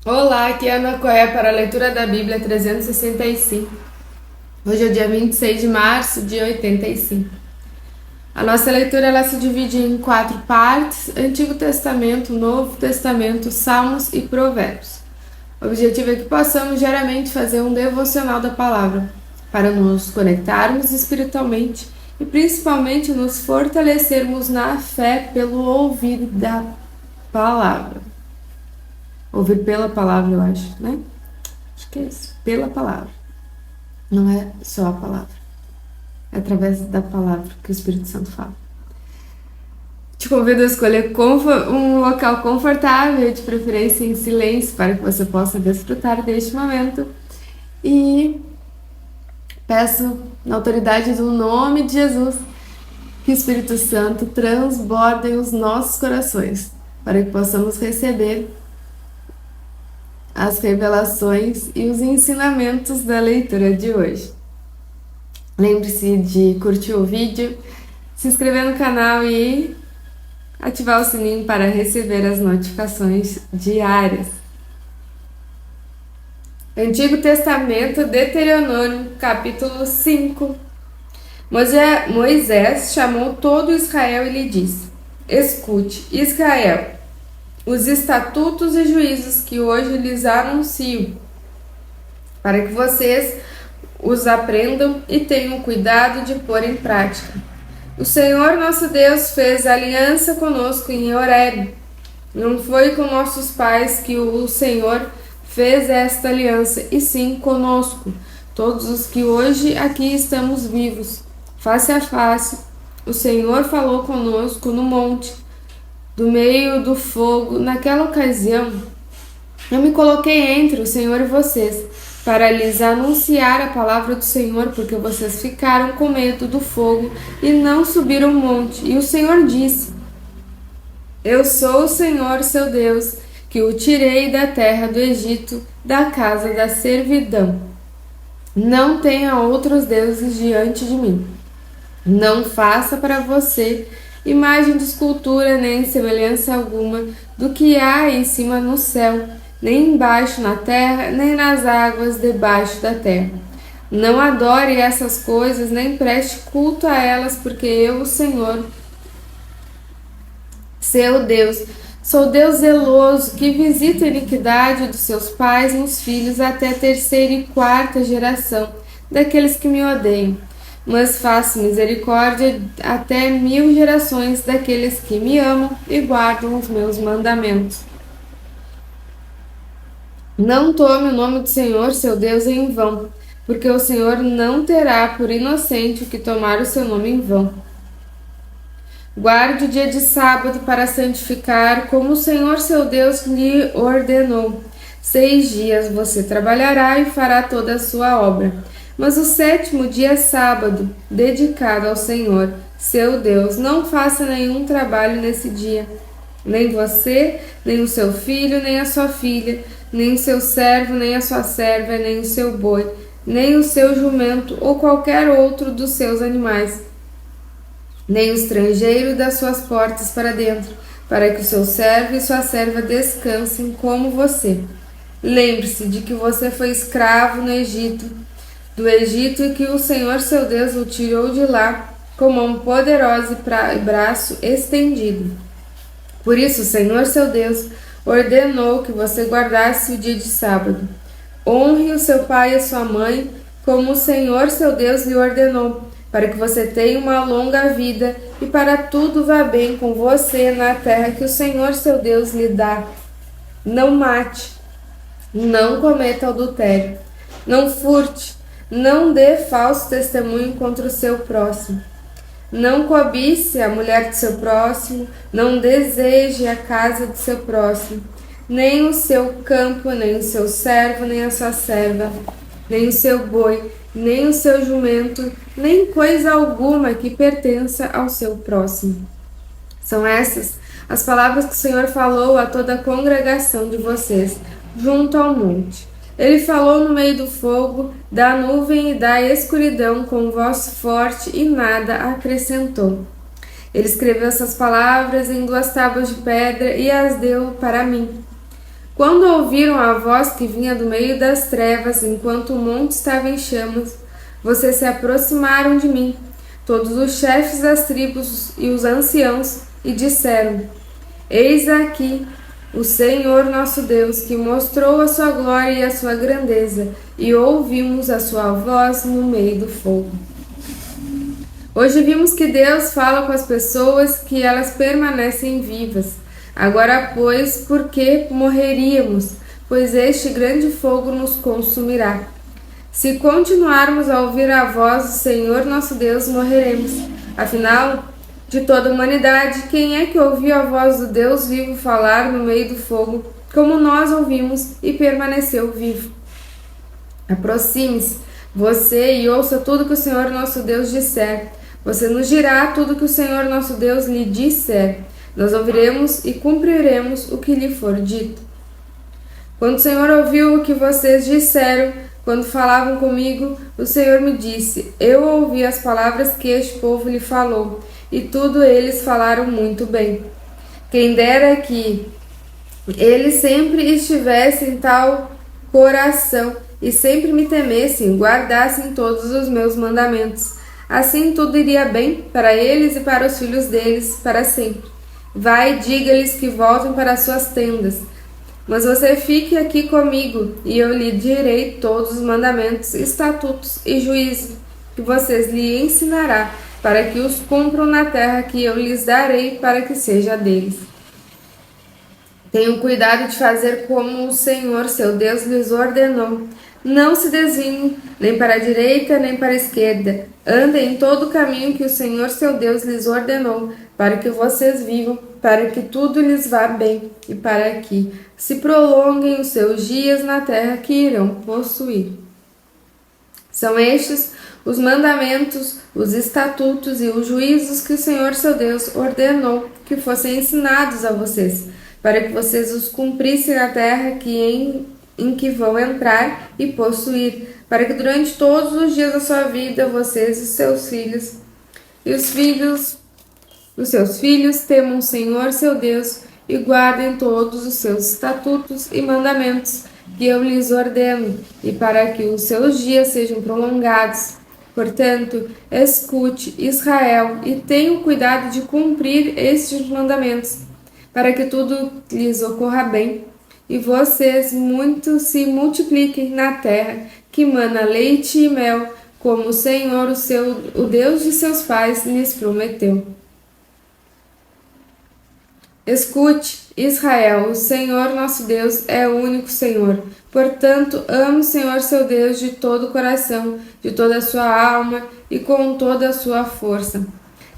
Olá, aqui é a Ana Coé para a leitura da Bíblia 365. Hoje é o dia 26 de março de 85. A nossa leitura ela se divide em 4 partes: Antigo Testamento, Novo Testamento, Salmos e Provérbios. O objetivo é que possamos diariamente fazer um devocional da palavra, para nos conectarmos espiritualmente e principalmente nos fortalecermos na fé pelo ouvir da palavra. Ouvir pela palavra, eu acho, né? Acho que é isso, pela palavra. Não é só a palavra. É através da palavra que o Espírito Santo fala. Te convido a escolher um local confortável, de preferência em silêncio, para que você possa desfrutar deste momento. E peço, na autoridade do nome de Jesus, que o Espírito Santo transborde os nossos corações, para que possamos receber as revelações e os ensinamentos da leitura de hoje. Lembre-se de curtir o vídeo, se inscrever no canal e ativar o sininho para receber as notificações diárias. Antigo Testamento, Deuteronômio, capítulo 5. Moisés chamou todo Israel e lhe disse: Escute, Israel, os estatutos e juízos que hoje lhes anuncio, para que vocês os aprendam e tenham cuidado de pôr em prática. O Senhor nosso Deus fez aliança conosco em Horebe. Não foi com nossos pais que o Senhor fez esta aliança, e sim conosco, todos os que hoje aqui estamos vivos. Face a face, o Senhor falou conosco no monte, do meio do fogo. Naquela ocasião, eu me coloquei entre o Senhor e vocês, para lhes anunciar a palavra do Senhor, porque vocês ficaram com medo do fogo e não subiram o monte. E o Senhor disse: Eu sou o Senhor, seu Deus, que o tirei da terra do Egito, da casa da servidão. Não tenha outros deuses diante de mim. Não faça para você imagem de escultura, nem semelhança alguma do que há em cima no céu, nem embaixo na terra, nem nas águas debaixo da terra. Não adore essas coisas, nem preste culto a elas, porque eu, o Senhor, seu Deus, sou Deus zeloso, que visita a iniquidade dos seus pais nos filhos até a terceira e quarta geração daqueles que me odeiam. Mas faço misericórdia até 1000 gerações daqueles que me amam e guardam os meus mandamentos. Não tome o nome do Senhor, seu Deus, em vão, porque o Senhor não terá por inocente o que tomar o seu nome em vão. Guarde o dia de sábado para santificar, como o Senhor, seu Deus, lhe ordenou. 6 dias você trabalhará e fará toda a sua obra. Mas o 7º dia é sábado, dedicado ao Senhor, seu Deus. Não faça nenhum trabalho nesse dia. Nem você, nem o seu filho, nem a sua filha, nem o seu servo, nem a sua serva, nem o seu boi, nem o seu jumento ou qualquer outro dos seus animais, nem o estrangeiro das suas portas para dentro, para que o seu servo e sua serva descansem como você. Lembre-se de que você foi escravo do Egito, e que o Senhor seu Deus o tirou de lá com mão poderosa e braço estendido. Por isso o Senhor seu Deus ordenou que você guardasse o dia de sábado. Honre o seu pai e a sua mãe, como o Senhor seu Deus lhe ordenou, para que você tenha uma longa vida e para tudo vá bem com você na terra que o Senhor seu Deus lhe dá. Não mate, não cometa adultério, não furte, não dê falso testemunho contra o seu próximo. Não cobice a mulher do seu próximo, não deseje a casa do seu próximo, nem o seu campo, nem o seu servo, nem a sua serva, nem o seu boi, nem o seu jumento, nem coisa alguma que pertença ao seu próximo. São essas as palavras que o Senhor falou a toda a congregação de vocês, junto ao monte. Ele falou no meio do fogo, da nuvem e da escuridão com voz forte e nada acrescentou. Ele escreveu essas palavras em 2 tábuas de pedra e as deu para mim. Quando ouviram a voz que vinha do meio das trevas, enquanto o monte estava em chamas, vocês se aproximaram de mim, todos os chefes das tribos e os anciãos, e disseram: Eis aqui o Senhor nosso Deus, que mostrou a sua glória e a sua grandeza, e ouvimos a sua voz no meio do fogo. Hoje vimos que Deus fala com as pessoas que elas permanecem vivas. Agora, pois, por que morreríamos? Pois este grande fogo nos consumirá. Se continuarmos a ouvir a voz do Senhor nosso Deus, morreremos. Afinal, de toda a humanidade, quem é que ouviu a voz do Deus vivo falar no meio do fogo, como nós ouvimos, e permaneceu vivo? Aproxime-se, você, e ouça tudo que o Senhor nosso Deus disser. Você nos dirá tudo que o Senhor nosso Deus lhe disser. Nós ouviremos e cumpriremos o que lhe for dito. Quando o Senhor ouviu o que vocês disseram, quando falavam comigo, o Senhor me disse: Eu ouvi as palavras que este povo lhe falou, e tudo eles falaram muito bem. Quem dera que eles sempre estivessem em tal coração e sempre me temessem, guardassem todos os meus mandamentos. Assim tudo iria bem para eles e para os filhos deles para sempre. Vai, diga-lhes que voltem para suas tendas. Mas você fique aqui comigo, e eu lhe direi todos os mandamentos, estatutos e juízos que vocês lhe ensinará, para que os cumpram na terra que eu lhes darei, para que seja deles. Tenham cuidado de fazer como o Senhor, seu Deus, lhes ordenou. Não se desviem, nem para a direita, nem para a esquerda. Andem em todo o caminho que o Senhor, seu Deus, lhes ordenou, para que vocês vivam, para que tudo lhes vá bem, e para que se prolonguem os seus dias na terra que irão possuir. São estes os mandamentos, os estatutos e os juízos que o Senhor, seu Deus, ordenou que fossem ensinados a vocês, para que vocês os cumprissem na terra em que vão entrar e possuir, para que durante todos os dias da sua vida vocês e seus filhos e os seus filhos temam o Senhor seu Deus e guardem todos os seus estatutos e mandamentos que eu lhes ordeno, e para que os seus dias sejam prolongados. Portanto, escute, Israel, e tenha o cuidado de cumprir estes mandamentos, para que tudo lhes ocorra bem, e vocês muito se multipliquem na terra, que mana leite e mel, como o Senhor, o Deus de seus pais, lhes prometeu. Escute, Israel, o Senhor nosso Deus é o único Senhor. Portanto, ame o Senhor seu Deus de todo o coração, de toda a sua alma e com toda a sua força.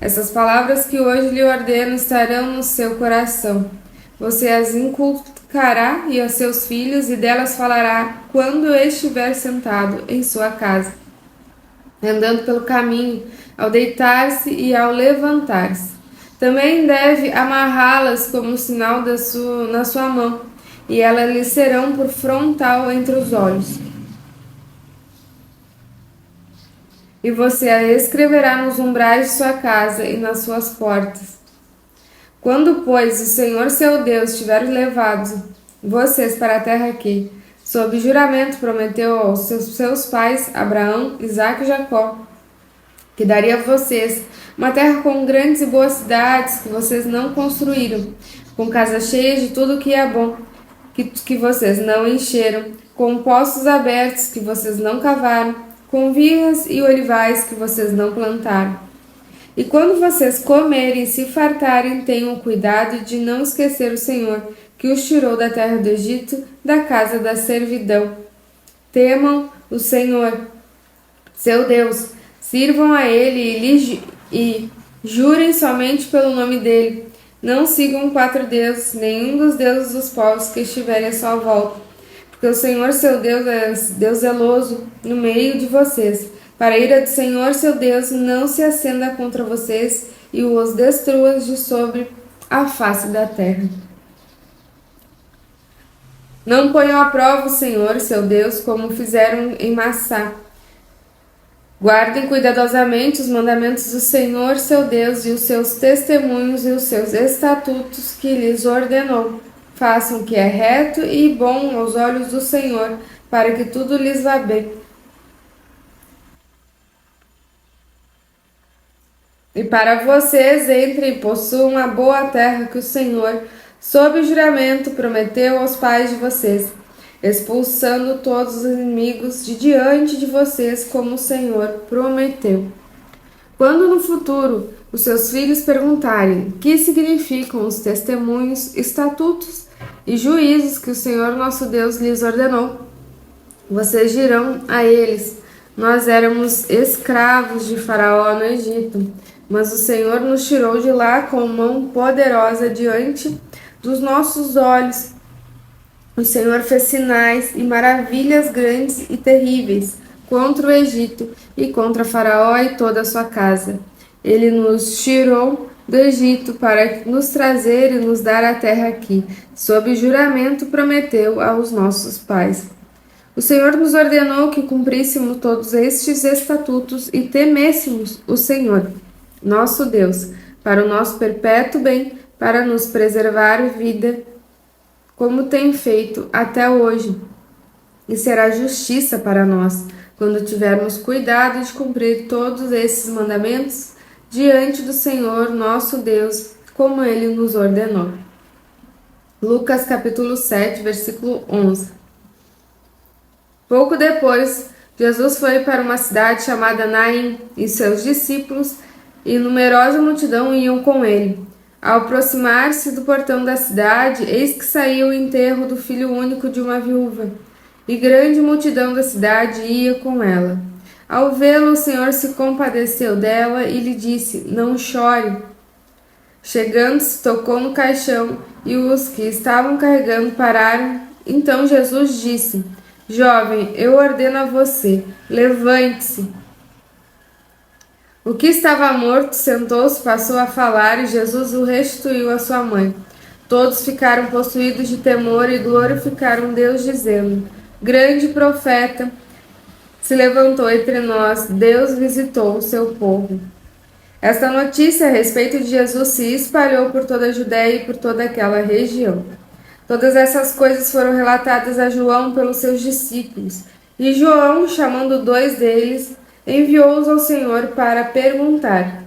Essas palavras que hoje lhe ordeno estarão no seu coração. Você as inculcará e a seus filhos, e delas falará quando estiver sentado em sua casa, andando pelo caminho, ao deitar-se e ao levantar-se. Também deve amarrá-las como sinal na sua mão, e elas lhe serão por frontal entre os olhos. E você a escreverá nos umbrais de sua casa e nas suas portas. Quando, pois, o Senhor seu Deus tiver levado vocês para a terra que, sob juramento, prometeu aos seus pais, Abraão, Isaque e Jacó, que daria a vocês uma terra com grandes e boas cidades que vocês não construíram, com casas cheias de tudo que é bom, que vocês não encheram, com poços abertos que vocês não cavaram, com vinhas e olivais que vocês não plantaram. E quando vocês comerem e se fartarem, tenham cuidado de não esquecer o Senhor, que os tirou da terra do Egito, da casa da servidão. Temam o Senhor, seu Deus, sirvam a Ele e jurem somente pelo nome dele. Não sigam 4 deuses, nenhum dos deuses dos povos que estiverem à sua volta, porque o Senhor seu Deus é Deus zeloso no meio de vocês. Para a ira do Senhor seu Deus não se acenda contra vocês e os destrua de sobre a face da terra. Não ponham à prova o Senhor seu Deus como fizeram em Massá. Guardem cuidadosamente os mandamentos do Senhor seu Deus e os seus testemunhos e os seus estatutos que lhes ordenou. façam o que é reto e bom aos olhos do Senhor, para que tudo lhes vá bem. E para vocês, entrem e possuam a boa terra que o Senhor, sob juramento, prometeu aos pais de vocês, expulsando todos os inimigos de diante de vocês, como o Senhor prometeu. Quando no futuro os seus filhos perguntarem o que significam os testemunhos, estatutos e juízos que o Senhor nosso Deus lhes ordenou, vocês dirão a eles: nós éramos escravos de Faraó no Egito, mas o Senhor nos tirou de lá com mão poderosa diante dos nossos olhos. O Senhor fez sinais e maravilhas grandes e terríveis contra o Egito e contra Faraó e toda a sua casa. Ele nos tirou do Egito para nos trazer e nos dar a terra aqui, sob juramento prometeu aos nossos pais. O Senhor nos ordenou que cumpríssemos todos estes estatutos e temêssemos o Senhor, nosso Deus, para o nosso perpétuo bem, para nos preservar vida, como tem feito até hoje. E será justiça para nós, quando tivermos cuidado de cumprir todos esses mandamentos diante do Senhor, nosso Deus, como Ele nos ordenou. Lucas capítulo 7, versículo 11. Pouco depois, Jesus foi para uma cidade chamada Naim, e seus discípulos e numerosa multidão iam com ele. Ao aproximar-se do portão da cidade, eis que saiu o enterro do filho único de uma viúva, e grande multidão da cidade ia com ela. Ao vê-lo, o Senhor se compadeceu dela e lhe disse: não chore. Chegando-se, tocou no caixão, e os que estavam carregando pararam. Então Jesus disse: jovem, eu ordeno a você, levante-se. O que estava morto sentou-se, passou a falar, e Jesus o restituiu à sua mãe. Todos ficaram possuídos de temor e glorificaram Deus, dizendo: grande profeta se levantou entre nós, Deus visitou o seu povo. Esta notícia a respeito de Jesus se espalhou por toda a Judéia e por toda aquela região. Todas essas coisas foram relatadas a João pelos seus discípulos, e João, chamando 2 deles, enviou-os ao Senhor para perguntar: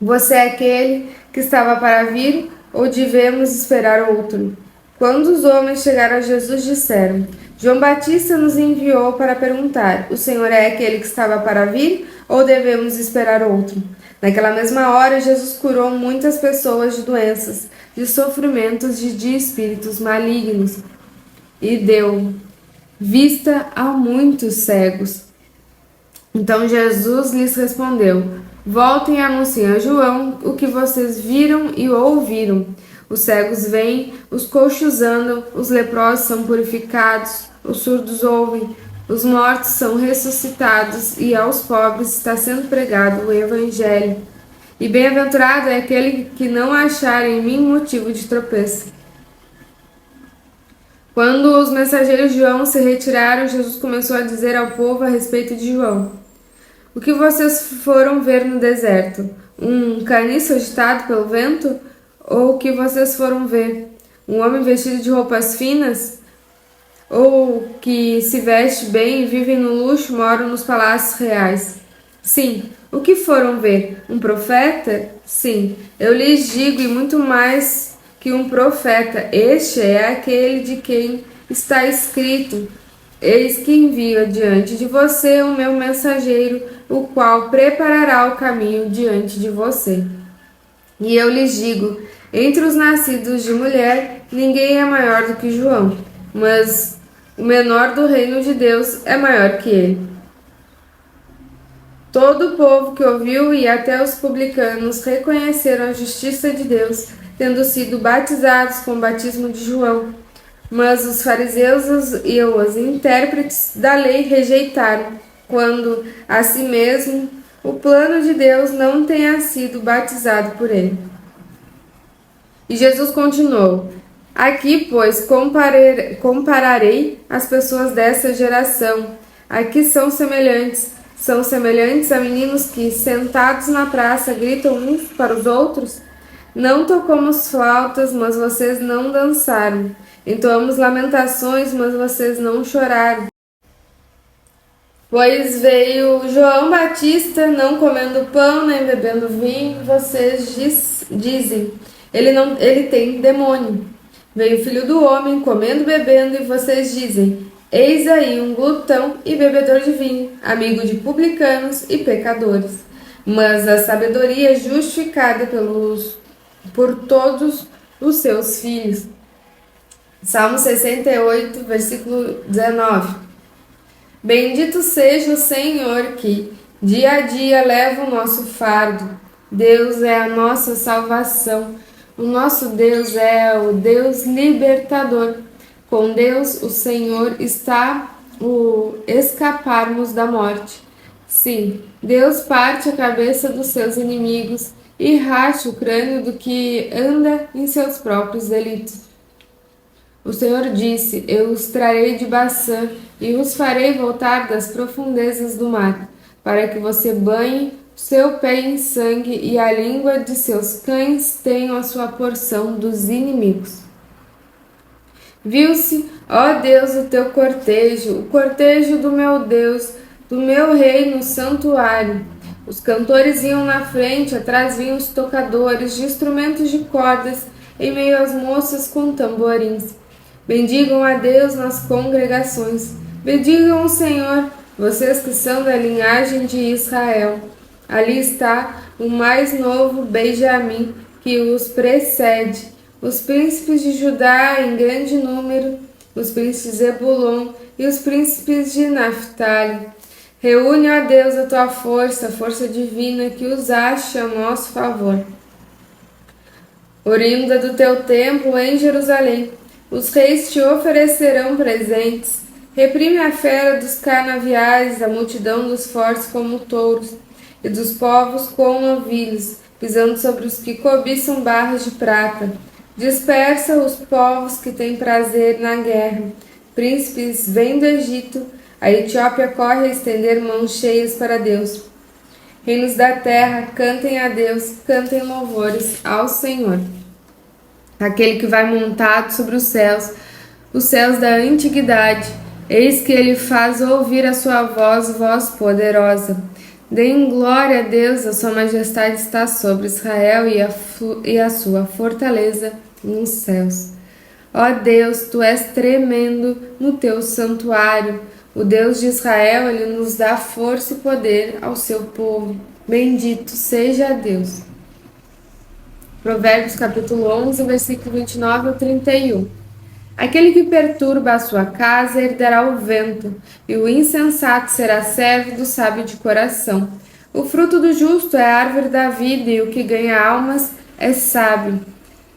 você é aquele que estava para vir, ou devemos esperar outro? Quando os homens chegaram a Jesus, disseram: João Batista nos enviou para perguntar: o Senhor é aquele que estava para vir, ou devemos esperar outro? Naquela mesma hora, Jesus curou muitas pessoas de doenças, de sofrimentos de espíritos malignos, e deu vista a muitos cegos. Então Jesus lhes respondeu: voltem e anunciem a João o que vocês viram e ouviram. Os cegos veem, os coxos andam, os leprosos são purificados, os surdos ouvem, os mortos são ressuscitados, e aos pobres está sendo pregado o Evangelho. E bem-aventurado é aquele que não achar em mim motivo de tropeço. Quando os mensageiros de João se retiraram, Jesus começou a dizer ao povo a respeito de João: o que vocês foram ver no deserto? Um caniço agitado pelo vento? Ou o que vocês foram ver? Um homem vestido de roupas finas? Ou que se veste bem, vivem no luxo, moram nos palácios reais? Sim. O que foram ver? Um profeta? Sim. Eu lhes digo, e muito mais que um profeta, este é aquele de quem está escrito: eis que envio adiante de você o meu mensageiro, o qual preparará o caminho diante de você. E eu lhes digo: entre os nascidos de mulher, ninguém é maior do que João, mas o menor do reino de Deus é maior que ele. Todo o povo que ouviu e até os publicanos reconheceram a justiça de Deus, tendo sido batizados com o batismo de João. Mas os fariseus e os intérpretes da lei rejeitaram, quando a si mesmo o plano de Deus não tenha sido batizado por ele. E Jesus continuou: aqui, pois, compararei as pessoas dessa geração, a que são semelhantes a meninos que, sentados na praça, gritam uns para os outros. Não tocamos flautas, mas vocês não dançaram. Entoamos lamentações, mas vocês não choraram. Pois veio João Batista, não comendo pão nem bebendo vinho, vocês dizem, ele tem demônio. Veio o Filho do Homem, comendo e bebendo, e vocês dizem, eis aí um glutão e bebedor de vinho, amigo de publicanos e pecadores. Mas a sabedoria é justificada por todos os seus filhos. Salmo 68, versículo 19. Bendito seja o Senhor que, dia a dia, leva o nosso fardo. Deus é a nossa salvação. O nosso Deus é o Deus libertador. Com Deus, o Senhor, está o escaparmos da morte. Sim, Deus parte a cabeça dos seus inimigos e racha o crânio do que anda em seus próprios delitos. O Senhor disse, eu os trarei de Baçã e os farei voltar das profundezas do mar, para que você banhe seu pé em sangue e a língua de seus cães tenham a sua porção dos inimigos. Viu-se, ó Deus, o teu cortejo, o cortejo do meu Deus, do meu rei no santuário. Os cantores iam na frente, atrás vinham os tocadores de instrumentos de cordas, em meio às moças com tamborins. Bendigam a Deus nas congregações. Bendigam o Senhor, vocês que são da linhagem de Israel. Ali está o mais novo Benjamim, que os precede. Os príncipes de Judá em grande número, os príncipes de Zebulon e os príncipes de Naphtali. Reúne, ó Deus, a tua força, a força divina que os acha a nosso favor. Oriunda do teu templo em Jerusalém, os reis te oferecerão presentes. Reprime a fera dos canaviais, a multidão dos fortes como touros, e dos povos como novilhos, pisando sobre os que cobiçam barras de prata. Dispersa os povos que têm prazer na guerra. Príncipes vêm do Egito, a Etiópia corre a estender mãos cheias para Deus. Reinos da terra, cantem a Deus, cantem louvores ao Senhor. Aquele que vai montado sobre os céus da antiguidade, eis que ele faz ouvir a sua voz poderosa. Deem glória a Deus, a sua majestade está sobre Israel e a sua fortaleza nos céus. Ó Deus, tu és tremendo no teu santuário. O Deus de Israel, ele nos dá força e poder ao seu povo. Bendito seja Deus. Provérbios capítulo 11, versículo 29 ao 31. Aquele que perturba a sua casa herdará o vento, e o insensato será servo do sábio de coração. O fruto do justo é a árvore da vida, e o que ganha almas é sábio.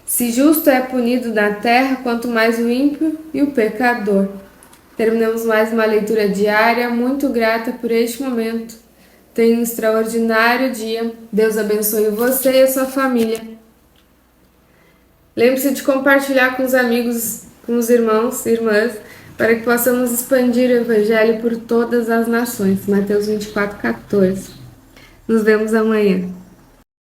Se justo é punido na terra, quanto mais o ímpio e o pecador. Terminamos mais uma leitura diária, muito grata por este momento. Tenha um extraordinário dia. Deus abençoe você e a sua família. Lembre-se de compartilhar com os amigos, com os irmãos e irmãs, para que possamos expandir o Evangelho por todas as nações. Mateus 24:14. Nos vemos amanhã.